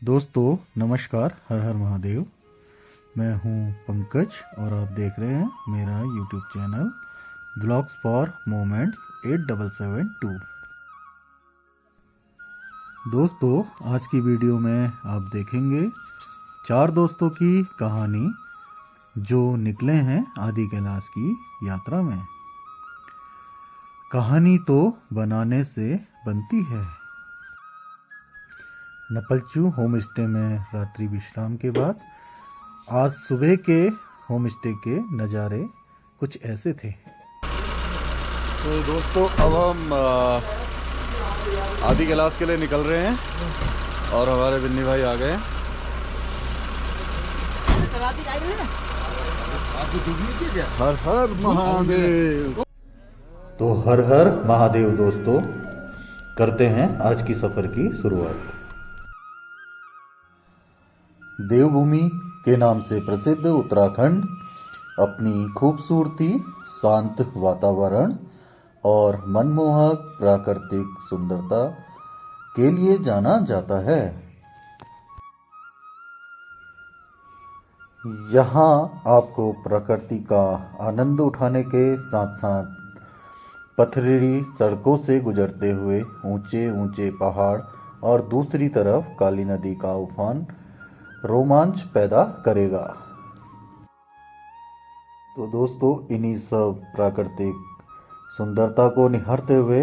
दोस्तों नमस्कार, हर हर महादेव। मैं हूं पंकज और आप देख रहे हैं मेरा YouTube channel blogs for moments 8772। दोस्तों आज की वीडियो में आप देखेंगे 4 दोस्तों की कहानी जो निकले हैं आदि कैलाश की यात्रा में। कहानी तो बनाने से बनती है। नपलचू होम स्टे में रात्रि विश्राम के बाद आज सुबह के होम स्टे के नज़ारे कुछ ऐसे थे। तो दोस्तों अब हम आदि कैलाश के लिए निकल रहे हैं और हमारे बिन्नी भाई आ गए। हर हर महादेव। तो हर हर महादेव दोस्तों, करते हैं आज की सफ़र की शुरुआत। देवभूमि के नाम से प्रसिद्ध उत्तराखंड अपनी खूबसूरती, शांत वातावरण और मनमोहक प्राकृतिक सुंदरता के लिए जाना जाता है। यहाँ आपको प्रकृति का आनंद उठाने के साथ साथ पथरीली सड़कों से गुजरते हुए ऊंचे ऊंचे पहाड़ और दूसरी तरफ काली नदी का उफान रोमांच पैदा करेगा। तो दोस्तों इन्हीं सब प्राकृतिक सुंदरता को निहारते हुए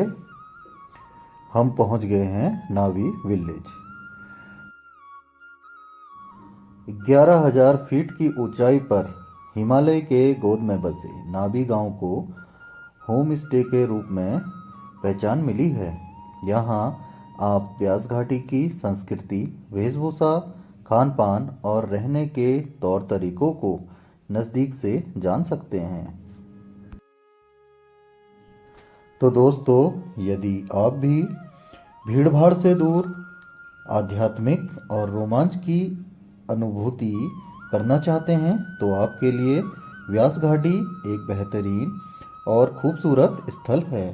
हम पहुंच गए हैं नावी विलेज। 11,000 फीट की ऊंचाई पर हिमालय के गोद में बसे नावी गांव को होम स्टे के रूप में पहचान मिली है। यहाँ आप व्यास घाटी की संस्कृति, वेशभूषा, खान पान और रहने के तौर तरीकों को नज़दीक से जान सकते हैं। तो दोस्तों यदि आप भी भीड़ भाड़ से दूर आध्यात्मिक और रोमांच की अनुभूति करना चाहते हैं तो आपके लिए व्यास घाटी एक बेहतरीन और खूबसूरत स्थल है।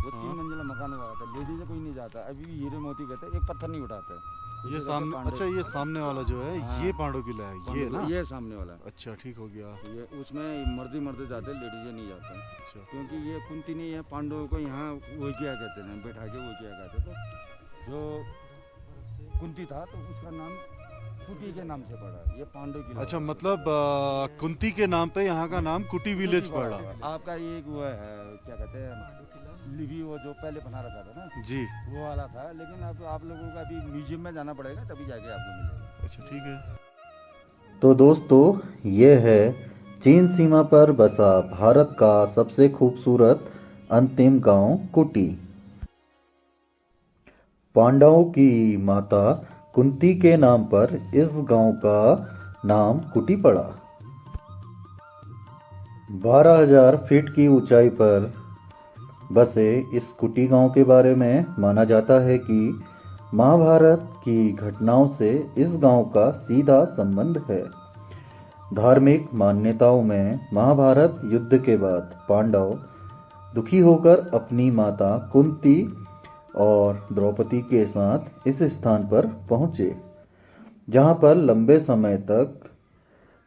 वो 3 मंजिला मकान हुआ था, लेडीज कोई नहीं जाता। अभी भी हीरे मोती कहते हैं, एक पत्थर नहीं उठाते। ये सामने, अच्छा ये सामने वाला जो है ये पांडव किला है, ये ना? ये सामने वाला। अच्छा ठीक हो गया। ये उसमें मर्दे जाते, लेडीज नहीं जाते। अच्छा। क्योंकि ये कुंती नहीं है, पांडवों को यहाँ वो किया कहते हैं, बैठा के वो किया कहते थे। जो कुंती था तो उसका नाम कुटी के नाम से पड़ा। ये पांडव किला। अच्छा मतलब कुंती के नाम पे यहाँ का नाम कुटी विलेज पड़ा। आपका ये वो है क्या कहते हैं, लिवी वो जो पहले बना रखा था ना जी, वो वाला था। लेकिन अब आप लोगों को अभी म्यूजियम में जाना पड़ेगा, तभी जाके आपको मिलेगा। अच्छा ठीक है। तो दोस्तों ये है चीन सीमा पर बसा भारत का सबसे खूबसूरत अंतिम गांव कुटी। पांडवों की माता कुंती के नाम पर इस गांव का नाम कुटी पड़ा। 12,000 फीट की ऊंचाई पर बसे इस कुटी गांव के बारे में माना जाता है कि महाभारत की घटनाओं से इस गांव का सीधा संबंध है। धार्मिक मान्यताओं में महाभारत युद्ध के बाद पांडव दुखी होकर अपनी माता कुंती और द्रौपदी के साथ इस स्थान पर पहुंचे, जहां पर लंबे समय तक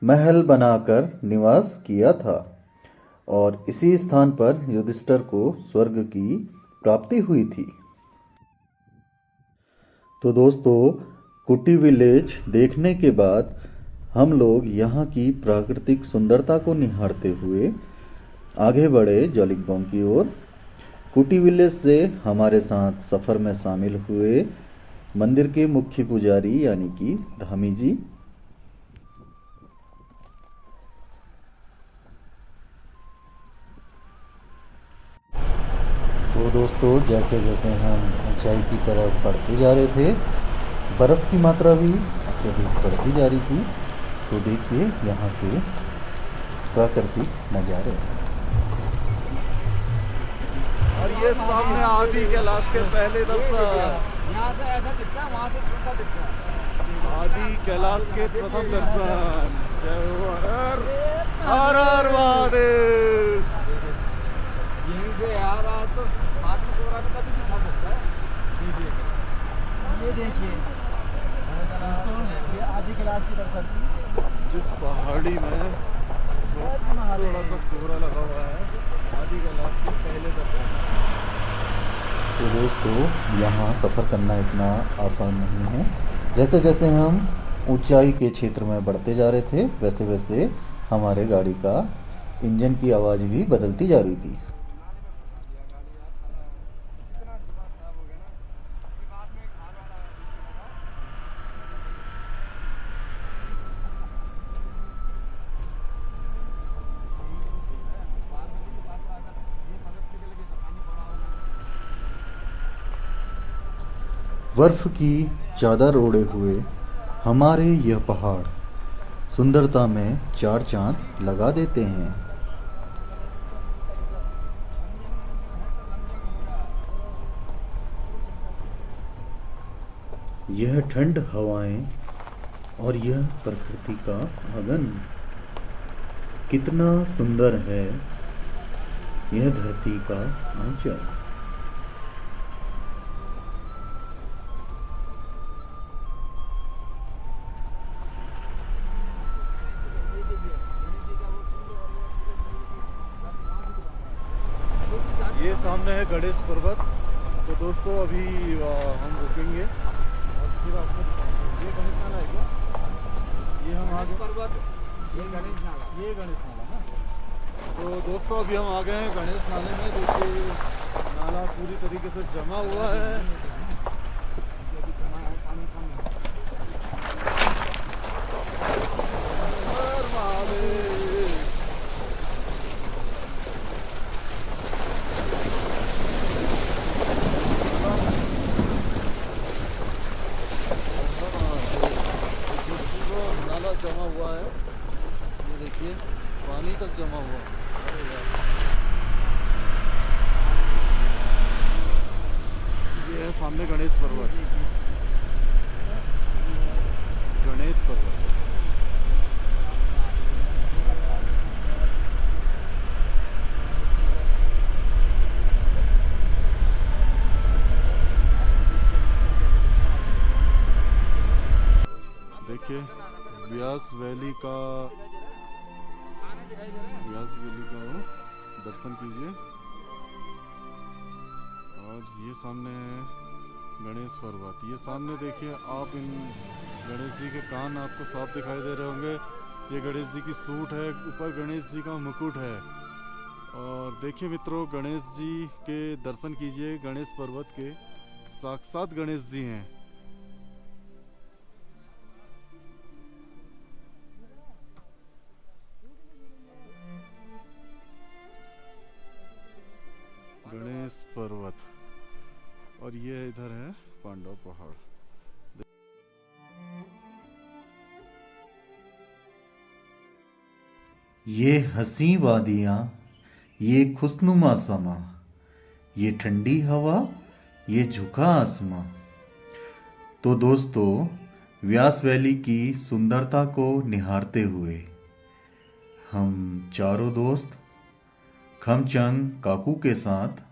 महल बनाकर निवास किया था और इसी स्थान पर युधिष्ठिर को स्वर्ग की प्राप्ति हुई थी। तो दोस्तों कुटी विलेज देखने के बाद हम लोग यहाँ की प्राकृतिक सुंदरता को निहारते हुए आगे बढ़े जौलिकबोंग की ओर। कुटी विलेज से हमारे साथ सफ़र में शामिल हुए मंदिर के मुख्य पुजारी यानी कि धामी जी। तो दोस्तों जैसे जैसे हम ऊंचाई की तरफ बढ़ते जा रहे थे, बर्फ़ की मात्रा भी अत्यधिक बढ़ती जा रही थी। तो देखिए यहाँ के प्राकृतिक नज़ारे। और ये सामने आदि कैलाश के पहले दर्शन। यहाँ से ऐसा दिखता है, वहाँ से छोटा दिखता है। आदि कैलाश के प्रथम दर्शन। जय हो हर हर महादेव। यहीं से यार आज तो बात में कभी भी खा सकता है। देखिए दोस्तों, ये आधी क्लास की दरअसल जिस पहाड़ी में थोड़ा सा कोहरा लगा हुआ है, आदि कैलाश के पहले दर्शन। तो दोस्तों यहाँ सफ़र करना इतना आसान नहीं है। जैसे जैसे हम ऊंचाई के क्षेत्र में बढ़ते जा रहे थे वैसे वैसे हमारे गाड़ी का इंजन की आवाज़ भी बदलती जा रही थी। बर्फ की चादर ओढ़े हुए हमारे यह पहाड़ सुंदरता में चार चांद लगा देते हैं। यह ठंड हवाएं और यह प्रकृति का आंगन कितना सुंदर है, यह धरती का आंचल। ये सामने है गणेश पर्वत। तो दोस्तों अभी हम रुकेंगे और फिर आपको दिखाएंगे। ये गणेश नाला है क्या? ये हम आगे पर्वत, ये गणेश नाला ना। तो दोस्तों अभी हम आ गए हैं गणेश नाले में। देखिए नाला पूरी तरीके से जमा हुआ है। नाला जमा हुआ है, ये देखिए पानी तक जमा हुआ है। ये है सामने गणेश पर्वत, गणेश पर्वत। देखिए व्यास वैली का दर्शन कीजिए। और ये सामने है गणेश पर्वत। ये सामने देखिए आप, इन गणेश जी के कान आपको साफ दिखाई दे रहे होंगे। ये गणेश जी की सूंड है, ऊपर गणेश जी का मुकुट है। और देखिए मित्रों, गणेश जी के दर्शन कीजिए। गणेश पर्वत के साक्षात गणेश जी हैं। गणेश पर्वत। और ये इधर है पांडव पहाड़। ये हंसी वादियाँ, ये खुशनुमा समा, ये ठंडी हवा, ये झुका आसमां। तो दोस्तों व्यास वैली की सुंदरता को निहारते हुए हम चारों दोस्त खमचंग काकू के साथ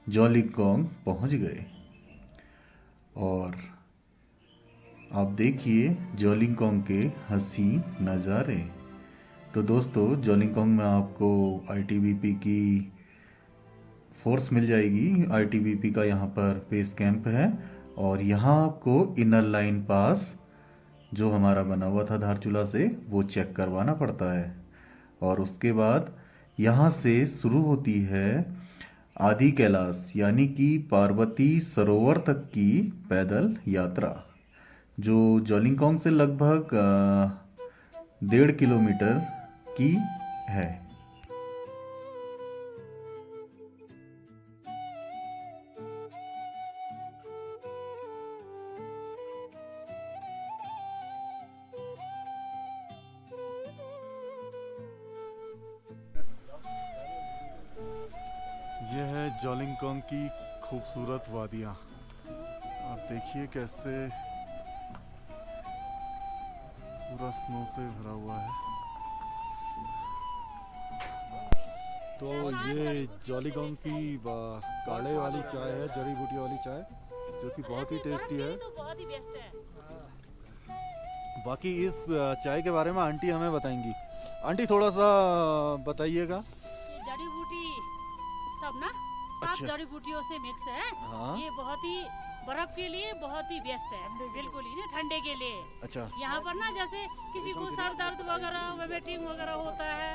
जॉलीकॉन्ग पहुंच गए। और आप देखिए जॉलीकॉन्ग के हंसी नज़ारे। तो दोस्तों जॉलीकॉन्ग में आपको आईटीबीपी की फोर्स मिल जाएगी। आईटीबीपी का यहाँ पर बेस कैंप है। और यहाँ आपको इनर लाइन पास जो हमारा बना हुआ था धारचूला से वो चेक करवाना पड़ता है। और उसके बाद यहाँ से शुरू होती है आदि कैलाश यानी कि पार्वती सरोवर तक की पैदल यात्रा, जो जॉलीकॉन्ग से लगभग 1.5 किलोमीटर की है। यह है जॉलीकॉन्ग की खूबसूरत वादियाँ। आप देखिए कैसे पूरा स्नो से भरा हुआ है। तो ये जॉलीकॉन्ग की काढ़े वाली चाय है, जड़ी बूटी वाली चाय, जो कि बहुत ही ऐसे बर्फ टेस्टी के है। लिए तो बहुत ही बेस्ट है। बाकी इस चाय के बारे में आंटी हमें बताएंगी। आंटी थोड़ा सा बताइएगा। ये जड़ी बूटी सब ना 7 अच्छा। जड़ी बूटियों से मिक्स है। हाँ। ये बहुत ही बर्फ के लिए बहुत ही बेस्ट है, बिल्कुल ही ना ठंडे के लिए। अच्छा। यहाँ पर ना जैसे किसी को सर दर्द वगैरह वोमिटिंग वगैरह होता है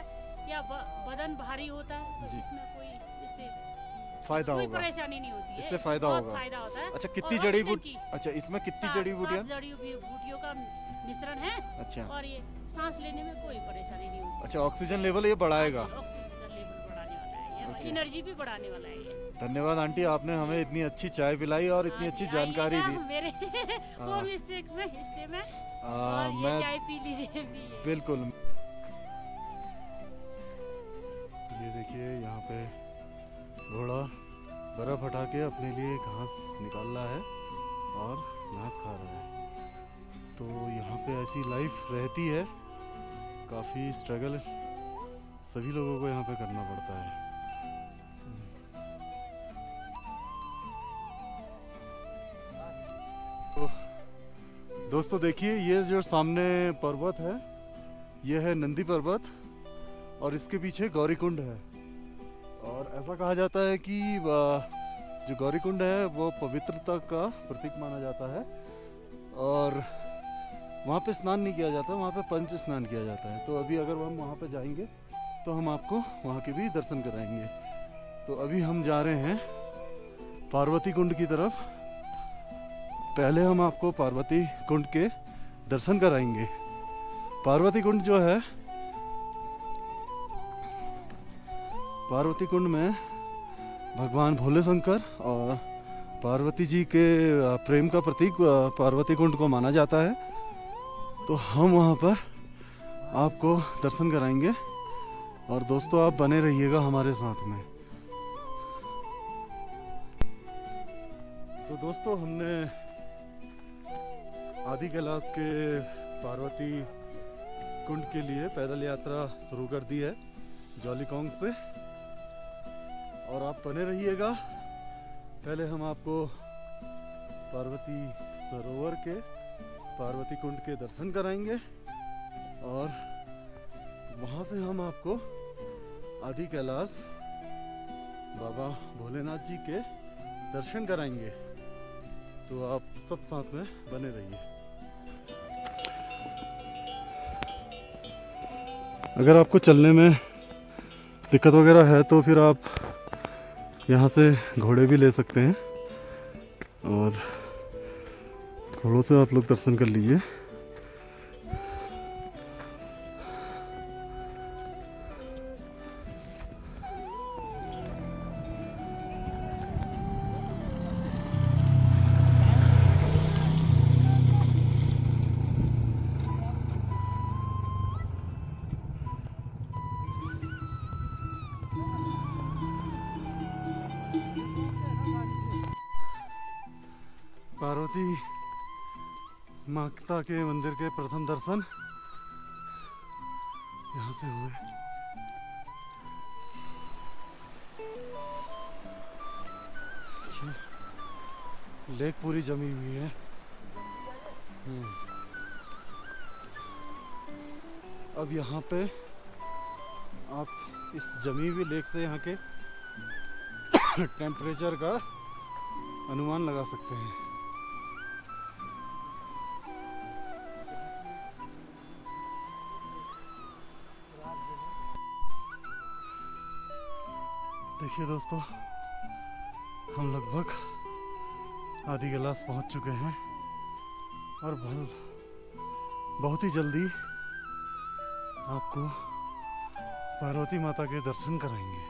या बदन भारी होता है तो जी। इसमें कोई इससे फायदा कोई होगा। परेशानी नहीं होती है। इससे फायदा बहुत होगा। फायदा होता है। अच्छा, और कितनी जड़ी ऑक्सीजन बूटी? की अच्छा, इसमें कितनी 7 जड़ी बूटियाँ? जड़ी बूटियों का मिश्रण है। अच्छा। और ये सांस लेने में कोई परेशानी नहीं होती। अच्छा, ऑक्सीजन लेवल ये बढ़ाएगा। ऑक्सीजन लेवल बढ़ाने वाला है ये, ओके। एनर्जी भी बढ़ाने वाला है ये। धन्यवाद आंटी, आपने हमें इतनी अच्छी चाय पिलाई और इतनी अच्छी जानकारी आइएगा दी। मेरे हाँ। होम स्टे में और ये मैं चाय पी लीजिए भी। बिल्कुल। ये देखिए यहाँ पे घोड़ा बर्फ हटा के अपने लिए घास निकाल रहा है और घास खा रहा है। तो यहाँ पे ऐसी लाइफ रहती है, काफ़ी स्ट्रगल सभी लोगों को यहाँ पे करना पड़ता है। तो दोस्तों देखिए, ये जो सामने पर्वत है ये है नंदी पर्वत और इसके पीछे गौरीकुंड है। और ऐसा कहा जाता है कि जो गौरीकुंड है वो पवित्रता का प्रतीक माना जाता है और वहाँ पे स्नान नहीं किया जाता, वहाँ पे पंच स्नान किया जाता है। तो अभी अगर हम वहाँ पे जाएंगे तो हम आपको वहाँ के भी दर्शन कराएंगे। तो अभी हम जा रहे हैं पार्वती कुंड की तरफ। पहले हम आपको पार्वती कुंड के दर्शन कराएंगे। पार्वती कुंड जो है, पार्वती कुंड में भगवान भोले शंकर और पार्वती जी के प्रेम का प्रतीक पार्वती कुंड को माना जाता है। तो हम वहाँ पर आपको दर्शन कराएंगे और दोस्तों आप बने रहिएगा हमारे साथ में। तो दोस्तों हमने आदि कैलाश के पार्वती कुंड के लिए पैदल यात्रा शुरू कर दी है जॉलीकॉन्ग से और आप बने रहिएगा। पहले हम आपको पार्वती सरोवर के पार्वती कुंड के दर्शन कराएंगे और वहाँ से हम आपको आदि कैलाश बाबा भोलेनाथ जी के दर्शन कराएंगे। तो आप सब साथ में बने रहिए। अगर आपको चलने में दिक्कत वगैरह है तो फिर आप यहाँ से घोड़े भी ले सकते हैं और घोड़ों से आप लोग दर्शन कर लीजिए। पार्वती माता के मंदिर के प्रथम दर्शन यहाँ से हुए। लेक पूरी जमी हुई है। अब यहाँ पे आप इस जमी हुई लेक से यहाँ के टेम्परेचर का अनुमान लगा सकते हैं। देखिए दोस्तों, हम लगभग आदि कैलाश पहुंच चुके हैं और बहुत ही जल्दी आपको पार्वती माता के दर्शन कराएंगे।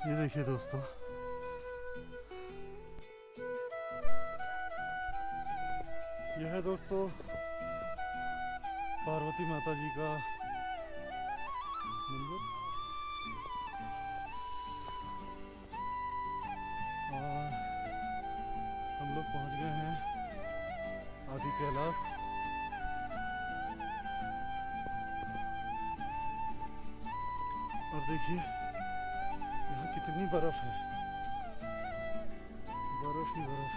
ये देखिए दोस्तों, यह है दोस्तों पार्वती माता जी का मंदिर और हम लोग पहुंच गए हैं आदि कैलाश और देखिए यहाँ कितनी बर्फ है, बर्फ ही बर्फ,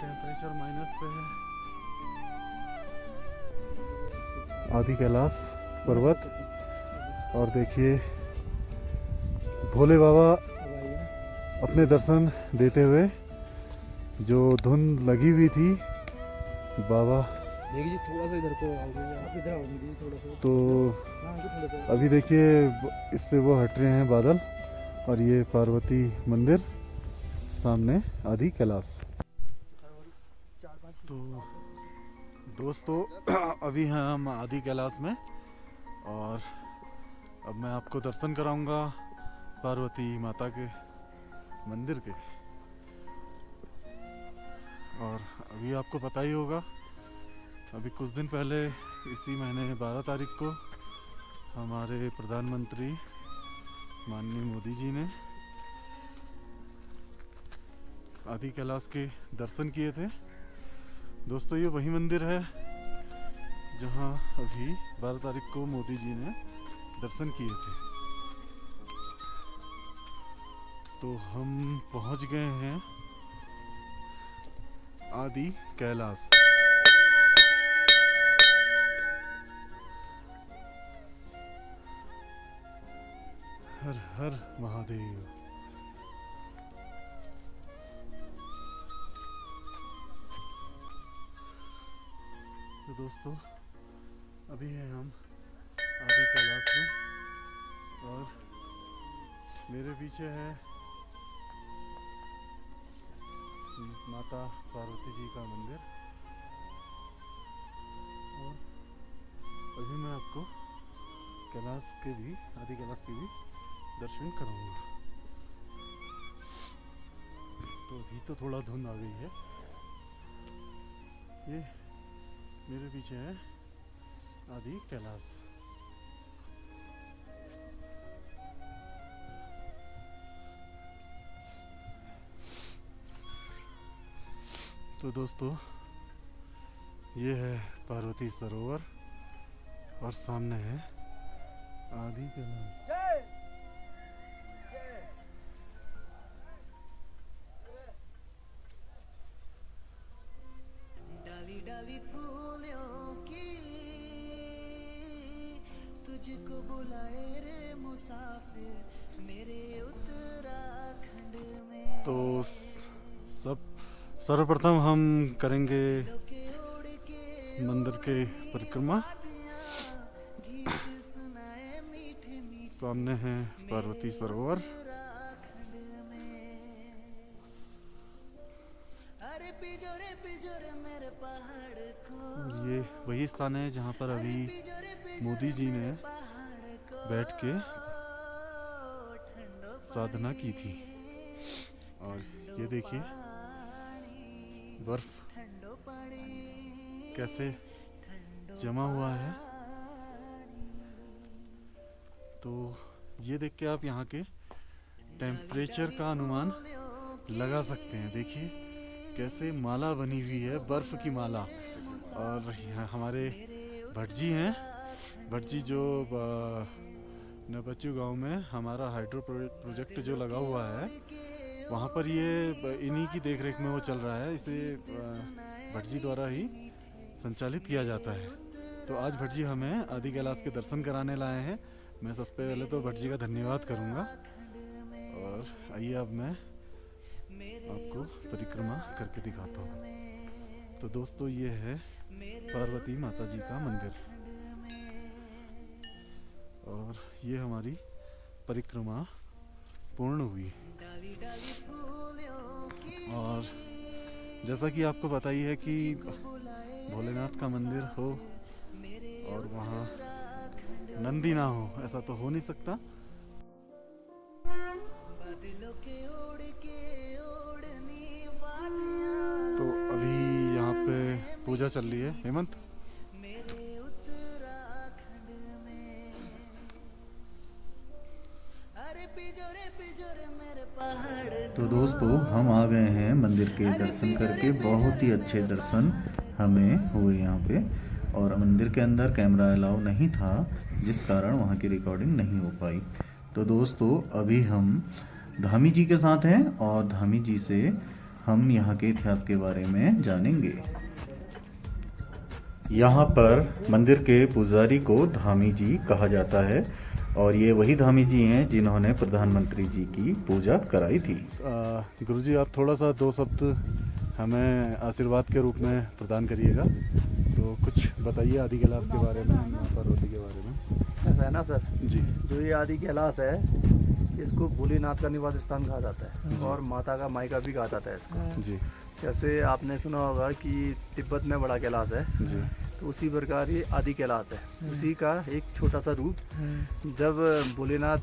टेम्परेचर माइनस पे है। आदि कैलाश पर्वत, और देखिए भोले बाबा अपने दर्शन देते हुए, जो धुंध लगी हुई थी बाबा, देखिए थोड़ा सा इधर को आओगे, आप इधर आओ दीजिए थोड़ा सा। तो हाँ थोड़ा सा। अभी देखिए इससे वो हट रहे हैं बादल, और ये पार्वती मंदिर सामने आदि कैलाश। तो दोस्तों अभी हैं हम आदि कैलाश में, और अब मैं आपको दर्शन कराऊंगा पार्वती माता के मंदिर के। और अभी आपको पता ही होगा, अभी कुछ दिन पहले इसी महीने 12 तारीख को हमारे प्रधानमंत्री माननीय मोदी जी ने आदि कैलाश के दर्शन किए थे। दोस्तों ये वही मंदिर है जहां अभी 12 तारीख को मोदी जी ने दर्शन किए थे। तो हम पहुंच गए हैं आदि कैलाश। हर हर महादेव। तो दोस्तों अभी हैं हम आदि कैलाश में, और मेरे पीछे है माता पार्वती जी का मंदिर, और अभी मैं आपको कैलाश के भी, आदि कैलाश के भी दर्शन कराऊंगा। तो अभी तो थोड़ा धुंध आ गई है। ये मेरे पीछे है आदि कैलाश। तो दोस्तों ये है पार्वती सरोवर, और सामने है आदि कैलाश। डाली डाली फूलों की तुझको बुलाए रे मुसाफिर मेरे उत्तराखंड में। तो सर्वप्रथम हम करेंगे मंदिर के परिक्रमा। सामने है पार्वती सरोवर। ये वही स्थान है जहाँ पर अभी मोदी जी ने बैठ के साधना की थी। और ये देखिए बर्फ कैसे जमा हुआ है। तो ये देख के आप यहाँ के टेम्परेचर का अनुमान लगा सकते हैं। देखिए कैसे माला बनी हुई है, बर्फ की माला। और यहाँ हमारे भट्ट जी हैं, भट्ट जी जो नबच्चू गांव में हमारा हाइड्रो प्रोजेक्ट जो लगा हुआ है, वहाँ पर ये इन्हीं की देखरेख में वो चल रहा है। इसे भट्ट जी द्वारा ही संचालित किया जाता है। तो आज भट्ट जी हमें आदि कैलाश के दर्शन कराने लाए हैं। मैं सबसे पहले तो भट्ट जी का धन्यवाद करूँगा। और आइए अब मैं आपको परिक्रमा करके दिखाता हूँ। तो दोस्तों ये है पार्वती माता जी का मंदिर, और ये हमारी परिक्रमा पूर्ण हुई। और जैसा कि आपको पता ही है कि भोलेनाथ का मंदिर हो और वहाँ नंदी ना हो, ऐसा तो हो नहीं सकता। तो अभी यहाँ पे पूजा चल रही है। हेमंत तो दोस्तों हम आ गए हैं मंदिर के दर्शन करके। बहुत ही अच्छे दर्शन हमें हुए यहाँ पे। और मंदिर के अंदर कैमरा अलाउ नहीं था, जिस कारण वहाँ की रिकॉर्डिंग नहीं हो पाई। तो दोस्तों अभी हम धामी जी के साथ हैं और धामी जी से हम यहाँ के इतिहास के बारे में जानेंगे। यहाँ पर मंदिर के पुजारी को धामी जी कहा जाता है और ये वही धामी जी हैं जिन्होंने प्रधानमंत्री जी की पूजा कराई थी। गुरुजी आप थोड़ा सा 2 शब्द हमें आशीर्वाद के रूप में प्रदान करिएगा। तो कुछ बताइए आदि कैलाश के बारे में, माँ पार्वती के बारे में। ऐसा है ना सर, जी जो ये आदि कैलाश है इसको भोलेनाथ का निवास स्थान कहा जाता है और माता का मायका भी कहा जाता है इसको। जी जैसे आपने सुना होगा कि तिब्बत में बड़ा कैलाश है, जी तो उसी प्रकार ये आदि कैलाश है, उसी का एक छोटा सा रूप। जब भोलेनाथ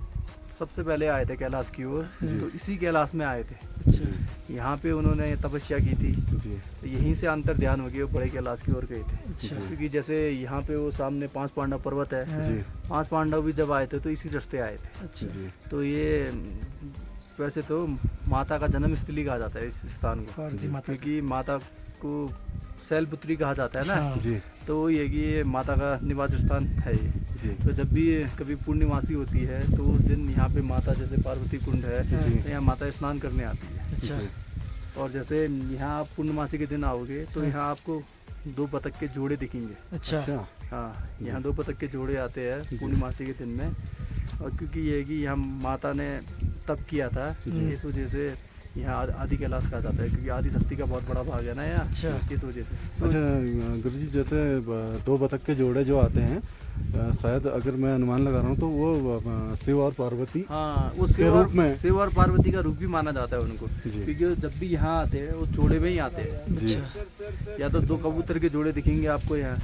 सबसे पहले आए थे कैलाश की ओर, तो इसी कैलाश में आए थे। यहाँ पे उन्होंने तपस्या की थी, जी तो यहीं से अंतर ध्यान हो गया, बड़े कैलाश की ओर गए थे। क्योंकि जैसे यहाँ पे वो सामने 5 पांडव पर्वत है, जी 5 पांडव भी जब आए थे तो इसी रास्ते आए थे। जी तो ये वैसे तो माता का जन्म स्थली कहा जाता है इस स्थान को, क्योंकि माता को शैलपुत्री कहा जाता है ना। जी तो ये कि ये माता का निवास स्थान है ये। जी तो जब भी कभी पूर्णिमासी होती है तो उस दिन यहाँ पे माता, जैसे पार्वती कुंड है, तो यहाँ माता स्नान करने आती है। जी और जैसे यहाँ आप पूर्णिमासी के दिन आओगे तो यहाँ आपको 2 बतख के जोड़े दिखेंगे। अच्छा हाँ, यहाँ 2 बतख के जोड़े आते हैं पूर्णिमासी के दिन में। और क्योंकि ये है कि यहाँ माता ने तप किया था, इस वजह से यहाँ आदि कैलाश कहा जाता है, क्योंकि आदि शक्ति का बहुत बड़ा भाग है ना यहाँ। इस वजह से। अच्छा गुरुजी, जैसे 2 बतख के जोड़े जो आते हैं, शायद अगर मैं अनुमान लगा रहा हूँ तो वो शिव और पार्वती हाँ, वो के रूप में शिव और पार्वती का रूप भी माना जाता है उनको, जी। क्योंकि जब भी यहाँ आते हैं वो जोड़े में ही आते हैं। जी या तो 2 कबूतर के जोड़े दिखेंगे आपको यहाँ,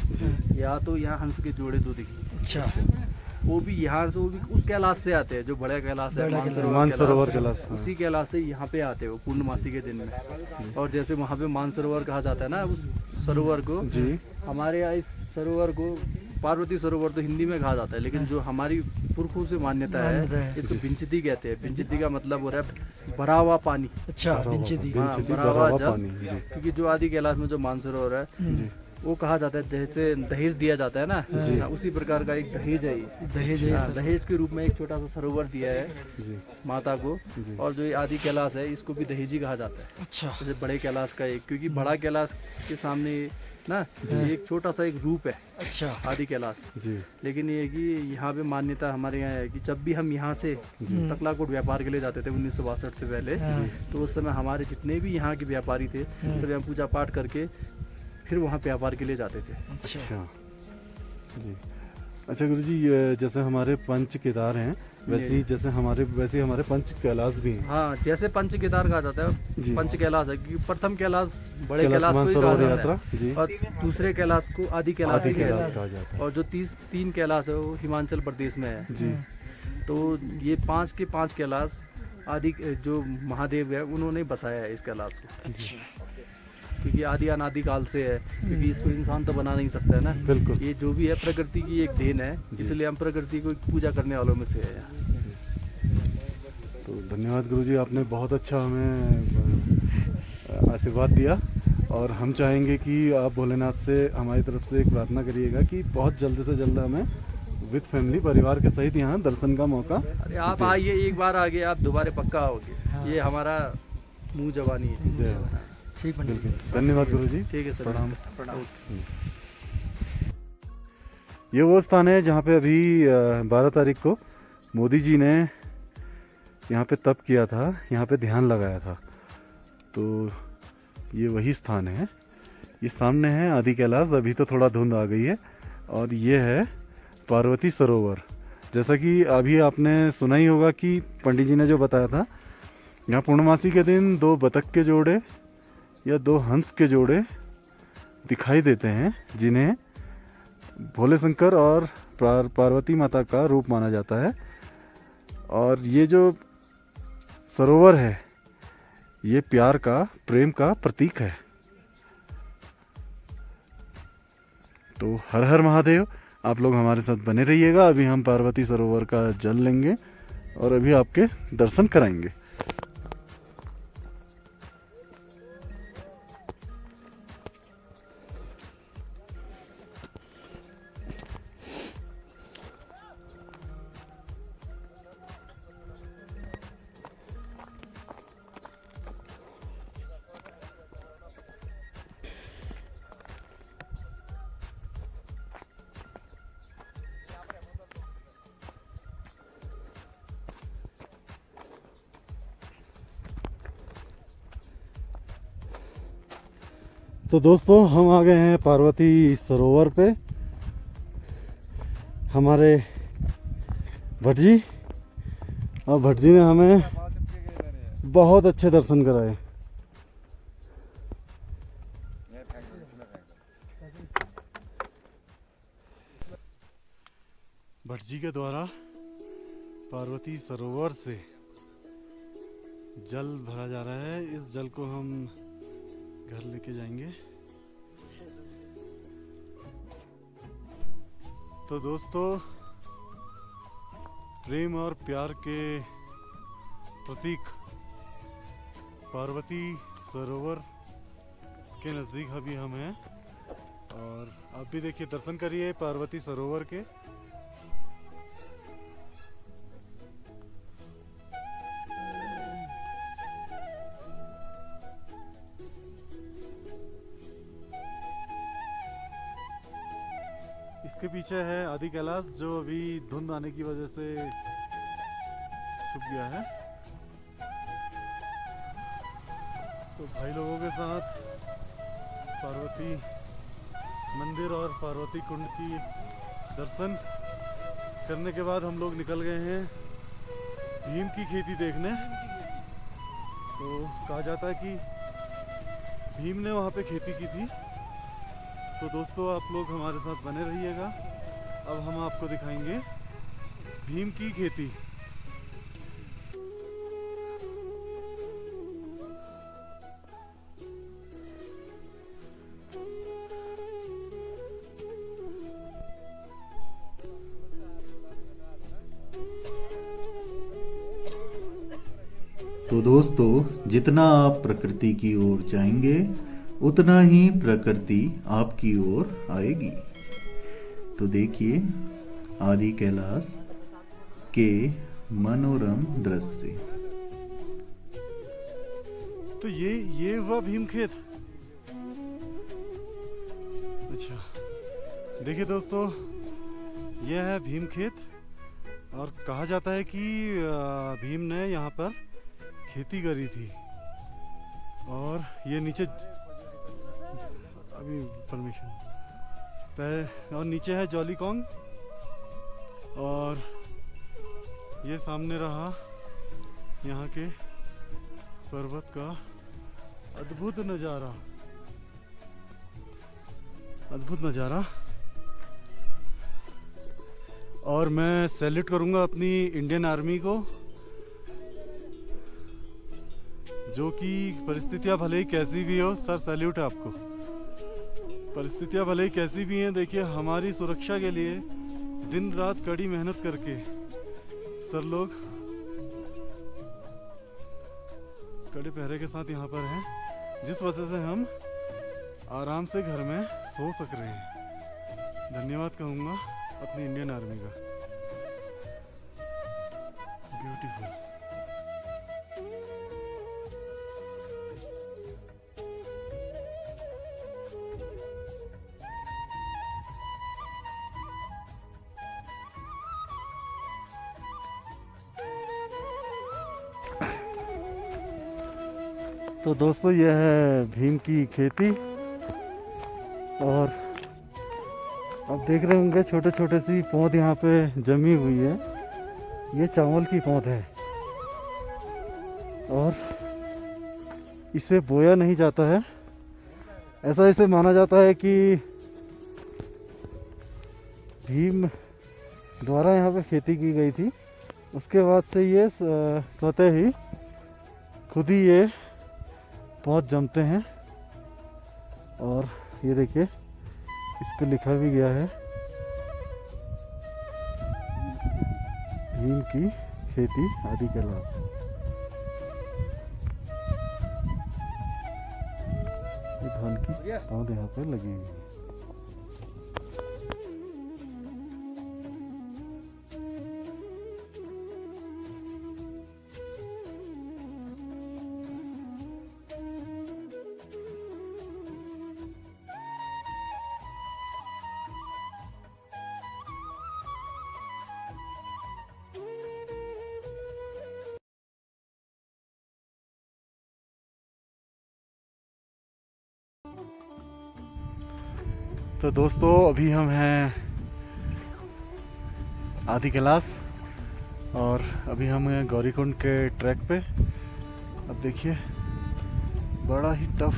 या तो यहाँ हंस के जोड़े 2 दिखेंगे। वो भी यहाँ से, वो भी उस कैलाश से आते हैं जो बड़ा कैलाश है, मानसरोवर कैलाश, उसी कैलाश से यहाँ पे आते हैं वो पूर्णमासी के दिन में। और जैसे वहाँ पे मानसरोवर कहा जाता है ना उस सरोवर को, जी हमारे यहाँ इस सरोवर को पार्वती सरोवर तो हिंदी में कहा जाता है, लेकिन जो हमारी पुरखों से मान्यता है इसको बिंचती कहते हैं। बिंचती का मतलब हो रहा है भरा हुआ पानी। हाँ, भरा हुआ जल, क्योंकि जो आदि कैलाश में जो मानसरोवर है वो कहा जाता है जैसे दहेज दिया जाता है ना, उसी प्रकार का एक दहेज है ये। दहेज के रूप में एक छोटा सा सरोवर दिया है माता को। और जो ये आदि कैलाश है इसको भी दहेजी कहा जाता है। जैसे बड़े कैलाश का एक, क्योंकि बड़ा कैलाश के सामने ना एक छोटा सा एक रूप है आदि कैलाश। लेकिन ये कि यहाँ पे मान्यता हमारे यहाँ है कि जब भी हम यहाँ से तकलाकोट व्यापार के लिए जाते थे 1962 से पहले, तो उस समय हमारे जितने भी यहाँ के व्यापारी थे सब यहाँ पूजा पाठ करके फिर वहाँ व्यापार के लिए जाते थे। अच्छा जी। अच्छा गुरुजी, जैसे हमारे पंच केदार हैं वैसे हमारे पंच कैलाश भी हैं। हाँ, जैसे पंच केदार कहा जाता है, पंच कैलाश है क्योंकि प्रथम कैलाश बड़े कैलाश कैलाश को ही कहा मानसरोवर जाता यात्रा, जी। है, और दूसरे कैलाश को आदि कैलाश आदि ही कैलाश कहते कहा हैं। जाता है। और जो 3 कैलाश है वो हिमाचल प्रदेश में है। जी तो ये 5 के 5 कैलाश आदि जो महादेव है उन्होंने बसाया है इस कैलाश को, क्योंकि आदि अनादि काल से है, क्योंकि इसको इंसान तो बना नहीं सकता है ना। बिल्कुल। ये जो भी है प्रकृति की एक देन है, इसलिए हम प्रकृति को पूजा करने वालों में से है। तो धन्यवाद गुरुजी, आपने बहुत अच्छा हमें आशीर्वाद दिया। और हम चाहेंगे कि आप भोलेनाथ से हमारी तरफ से एक प्रार्थना करिएगा कि बहुत जल्द से जल्द हमें विद फैमिली परिवार के सहित यहाँ दर्शन का मौका। अरे आप आइए, एक बार आगे आप दोबारा पक्का आओगे। ये हमारा मुँह जबानी है। जय हो। बिल्कुल, धन्यवाद गुरुजी। ठीक है सर, प्रणाम। ये वो स्थान है जहाँ पे अभी 12 तारीख को मोदी जी ने यहाँ पे तप किया था, यहाँ पे ध्यान लगाया था। तो ये वही स्थान है। ये सामने है आदि कैलाश, अभी तो थोड़ा धुंध आ गई है। और ये है पार्वती सरोवर। जैसा कि अभी आपने सुना ही होगा कि पंडित जी ने जो बताया था, यहाँ पूर्णमासी के दिन 2 बतख के जोड़े या 2 हंस के जोड़े दिखाई देते हैं, जिन्हें भोले शंकर और पार्वती माता का रूप माना जाता है। और ये जो सरोवर है ये प्यार का, प्रेम का प्रतीक है। तो हर हर महादेव। आप लोग हमारे साथ बने रहिएगा। अभी हम पार्वती सरोवर का जल लेंगे और अभी आपके दर्शन कराएंगे। तो दोस्तों हम आ गए हैं पार्वती सरोवर पे। हमारे भट्ट जी, और भट्ट जी ने हमें बहुत अच्छे दर्शन कराए। भट्ट जी के द्वारा पार्वती सरोवर से जल भरा जा रहा है। इस जल को हम घर लेके जाएंगे। तो दोस्तों, प्रेम और प्यार के प्रतीक पार्वती सरोवर के नज़दीक अभी हम हैं, और आप भी देखिए, दर्शन करिए पार्वती सरोवर के। इसके पीछे है आदि कैलाश, जो अभी धुंध आने की वजह से छुप गया है। तो भाई लोगों के साथ पार्वती मंदिर और पार्वती कुंड की दर्शन करने के बाद हम लोग निकल गए हैं भीम की खेती देखने। तो कहा जाता है कि भीम ने वहाँ पे खेती की थी। तो दोस्तों, आप लोग हमारे साथ बने रहिएगा। अब हम आपको दिखाएंगे भीम की खेती। तो दोस्तों, जितना आप प्रकृति की ओर जाएंगे उतना ही प्रकृति आपकी ओर आएगी। तो देखिए आदि कैलाश के मनोरम दृश्य। तो ये हुआ भीम खेत। अच्छा, देखिए दोस्तों, यह है भीम खेत, और कहा जाता है कि भीम ने यहाँ पर खेती करी थी। और ये नीचे अभी परमिशन और नीचे है जॉलीकॉन्ग, और ये सामने रहा यहाँ के पर्वत का अद्भुत नज़ारा। अद्भुत नज़ारा। और मैं सैल्यूट करूँगा अपनी इंडियन आर्मी को, जो कि परिस्थितियां भले ही कैसी भी हो, सर सैल्यूट है आपको। परिस्थितियां भले ही कैसी भी हैं, देखिए हमारी सुरक्षा के लिए दिन रात कड़ी मेहनत करके सर लोग कड़े पहरे के साथ यहाँ पर हैं, जिस वजह से हम आराम से घर में सो सक रहे हैं। धन्यवाद कहूँगा अपनी इंडियन आर्मी का। ब्यूटीफुल। तो दोस्तों, यह है भीम की खेती, और आप देख रहे होंगे छोटे छोटे सी पौध यहाँ पे जमी हुई है। ये चावल की पौध है, और इसे बोया नहीं जाता है। ऐसा इसे माना जाता है कि भीम द्वारा यहाँ पे खेती की गई थी। उसके बाद से ये स्वतः ही खुद ही ये पौध जमते हैं। और ये देखिए, इस पे लिखा भी गया है भीम की खेती आदि कैलाश। ये धान की पौध यहाँ पे लगी हुई है। तो दोस्तों अभी हम हैं आदि कैलाश और अभी हम हैं गौरीकुंड के ट्रैक पे। अब देखिए बड़ा ही टफ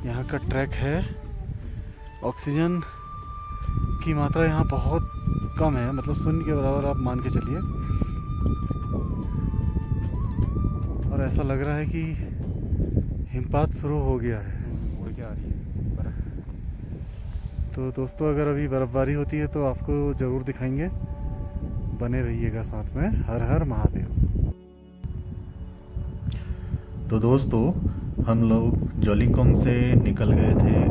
यहाँ का ट्रैक है। ऑक्सीजन की मात्रा यहाँ बहुत कम है, मतलब शून्य के बराबर आप मान के चलिए। और ऐसा लग रहा है कि हिमपात शुरू हो गया है, उड़ के आ रही है बर्फ। तो दोस्तों अगर अभी बर्फ़बारी होती है तो आपको ज़रूर दिखाएंगे, बने रहिएगा साथ में। हर हर महादेव। तो दोस्तों हम लोग जॉलीकोंग से निकल गए थे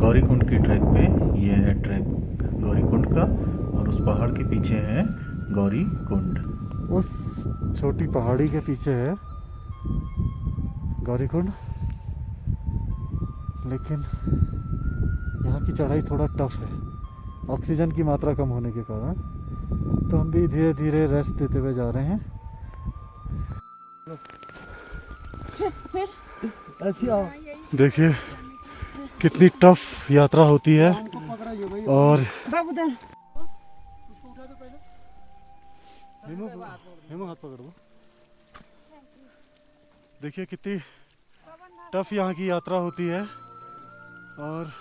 गौरीकुंड की ट्रैक पे। ये है ट्रैक गौरीकुंड का और उस पहाड़ के पीछे है गौरीकुंड। उस छोटी पहाड़ी के पीछे है गौरीकुंड, लेकिन यहाँ की चढ़ाई थोड़ा टफ है ऑक्सीजन की मात्रा कम होने के कारण। तो हम भी धीरे धीरे रेस्ट देते हुए जा रहे हैं। देखिए कितनी टफ यात्रा होती है। और हाथ पकड़ दो। देखिए कितनी टफ यहाँ की यात्रा होती है और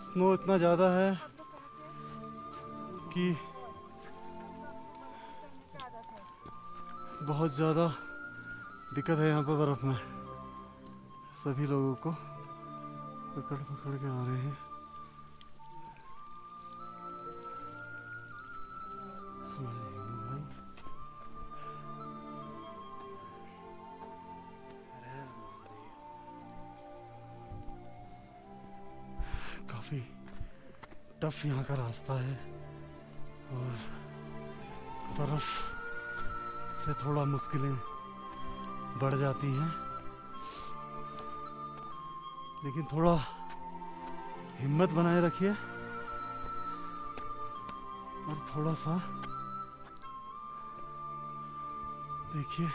स्नो इतना ज़्यादा है कि बहुत ज़्यादा दिक्कत है यहाँ पर बर्फ़ में। सभी लोगों को पकड़ पकड़ के आ रहे हैं। काफ़ी टफ यहाँ का रास्ता है और बर्फ से थोड़ा मुश्किलें बढ़ जाती हैं, लेकिन थोड़ा हिम्मत बनाए रखिए और थोड़ा सा देखिए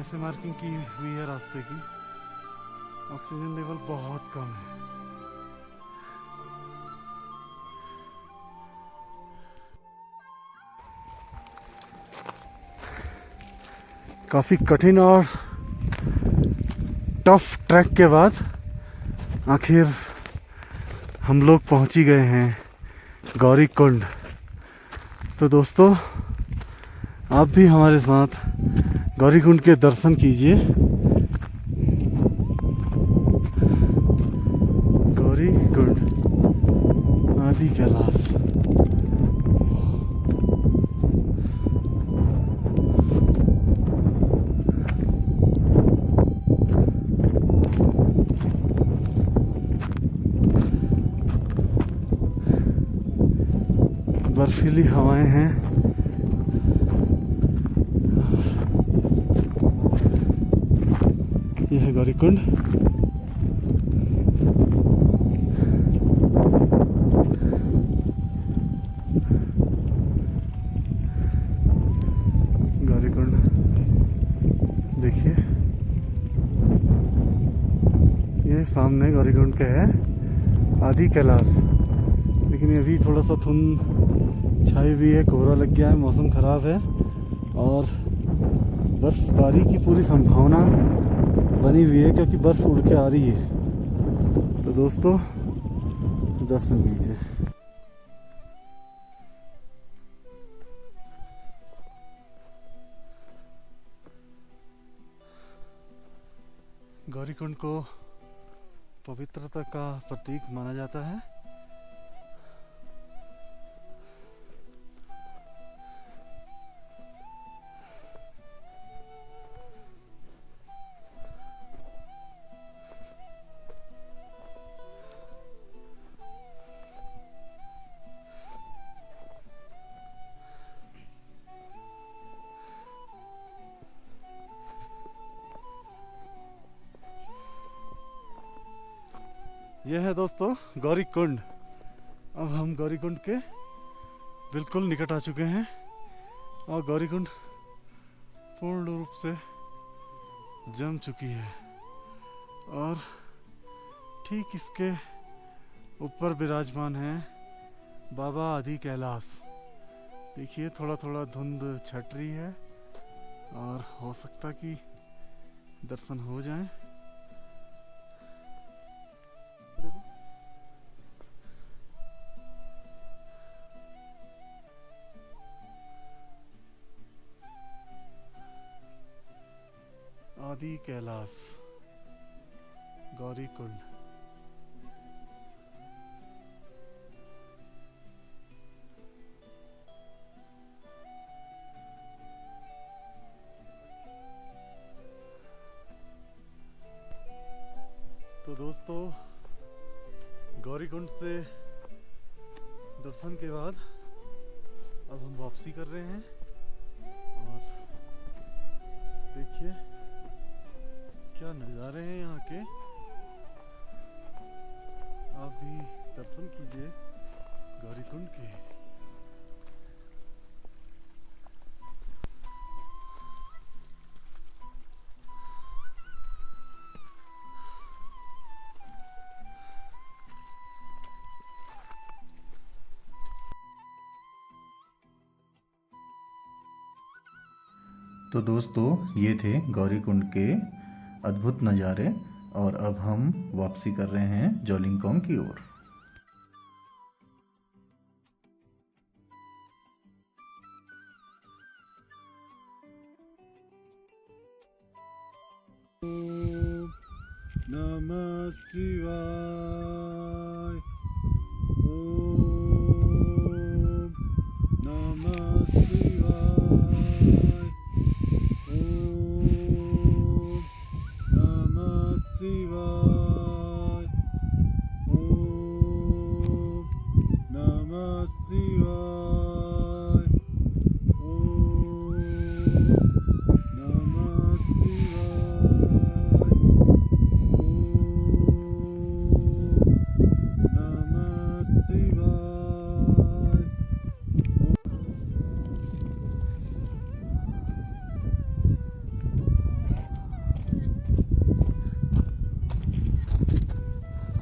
ऐसे मार्किंग की हुई है रास्ते की। ऑक्सीजन लेवल बहुत कम है। काफ़ी कठिन और टफ ट्रैक के बाद आखिर हम लोग पहुंच ही गए हैं गौरीकुंड। तो दोस्तों आप भी हमारे साथ गौरीकुंड के दर्शन कीजिए। गौरीकुंड आदि कैलाश। बर्फीली हवाएं हैं। यह है गौरीकुंड। गौरीकुंड देखिए, ये सामने गौरीकुंड का है आदि कैलाश। लेकिन अभी थोड़ा सा धुंध छाई हुई है, कोहरा लग गया है, मौसम ख़राब है और बर्फ़बारी की पूरी संभावना बनी हुई है क्योंकि बर्फ़ उड़ के आ रही है। तो दोस्तों दर्शन कीजिए। गौरीकुंड को पवित्रता का प्रतीक माना जाता है। यह है दोस्तों गौरीकुंड। अब हम गौरीकुंड के बिल्कुल निकट आ चुके हैं और गौरीकुंड पूर्ण रूप से जम चुकी है और ठीक इसके ऊपर विराजमान है बाबा आदि कैलाश। देखिए थोड़ा थोड़ा धुंध छट रही है और हो सकता कि दर्शन हो जाए। आदि कैलाश गौरी कुंड। तो दोस्तों गौरी कुंड से दर्शन के बाद अब हम वापसी कर रहे हैं और देखिए क्या नज़ारे हैं यहाँ के। आप भी दर्शन कीजिए गौरी कुंड के। तो दोस्तों ये थे गौरी कुंड के अद्भुत नज़ारे और अब हम वापसी कर रहे हैं जोलिंगकोंग की ओर। नमः शिवाय। ओम नमः शिवाय। ओम नमः शिवाय। ओम नमः शिवाय। ओम नमः शिवाय।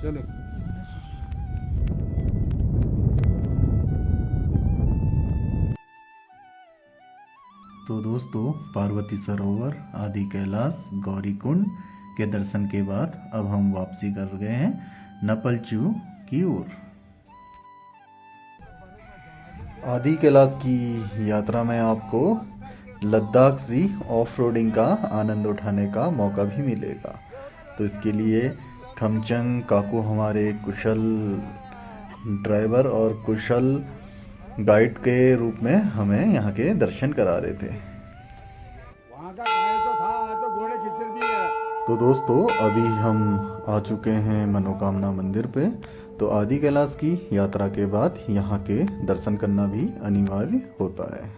चलो तो दोस्तों पार्वती सरोवर, आदि कैलाश, गौरी कुंड के दर्शन के बाद अब हम वापसी कर गए हैं नपलचू की ओर। आदि कैलाश की यात्रा में आपको लद्दाख सी ऑफ रोडिंग का आनंद उठाने का मौका भी मिलेगा। तो इसके लिए खमचंग काकू हमारे कुशल ड्राइवर और कुशल गाइड के रूप में हमें यहाँ के दर्शन करा रहे थे। वहाँ का गाय तो था, तो घोड़े खच्चर भी है। तो दोस्तों अभी हम आ चुके हैं मनोकामना मंदिर पे। तो आदि कैलाश की यात्रा के बाद यहाँ के दर्शन करना भी अनिवार्य होता है।